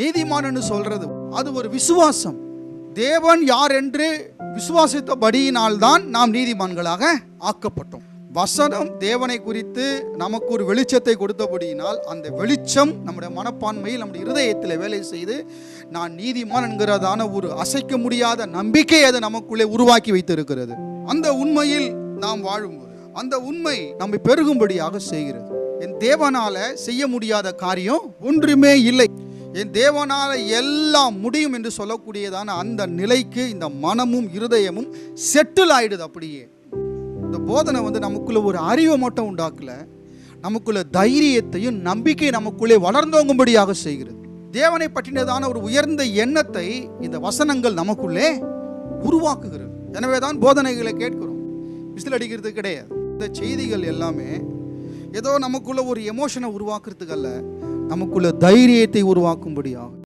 நீதிமான் என்று சொல்றது அது ஒரு விசுவாசம். தேவன் யார் என்று விசுவாசித்தபடியினால்தான் நாம் நீதிமான்களாக ஆக்கப்பட்டோம். வசனம் தேவனை குறித்து நமக்கு ஒரு வெளிச்சத்தை கொடுத்தபடியினால் அந்த வெளிச்சம் நம்முடைய மனப்பான்மையில் நம்முடைய இருதயத்தில் வேலை செய்து நான் நீதிமான் என்கிறதான ஒரு அசைக்க முடியாத நம்பிக்கை அது நமக்குள்ளே உருவாக்கி வைத்திருக்கிறது. அந்த உண்மையில் நாம் வாழும்போது அந்த உண்மை நம்மை பெருகும்படியாக செய்கிறது. என் தேவனால செய்ய முடியாத காரியம் ஒன்றுமே இல்லை, என் தேவனால எல்லாம் முடியும் என்று சொல்லக்கூடியதான அந்த நிலைக்கு இந்த மனமும் இருதயமும் செட்டில் ஆயிடுது. அப்படியே இந்த போதனை நமக்குள்ள ஒரு அறிவை மட்டும் உண்டாக்கல, நமக்குள்ள தைரியத்தையும் நம்பிக்கை நமக்குள்ளே வளர்ந்தோங்கும்படியாக செய்கிறது. தேவனை பற்றினதான ஒரு உயர்ந்த எண்ணத்தை இந்த வசனங்கள் நமக்குள்ளே உருவாக்குகிறது. எனவே தான் போதனைகளை கேட்கிறோம், விசில் அடிக்கிறது கிடையாது. இந்த செய்திகள் எல்லாமே ஏதோ நமக்குள்ள ஒரு எமோஷனை உருவாக்குறதுக்கு அல்ல, நமக்குள்ள தைரியத்தை உருவாக்கும்படியாக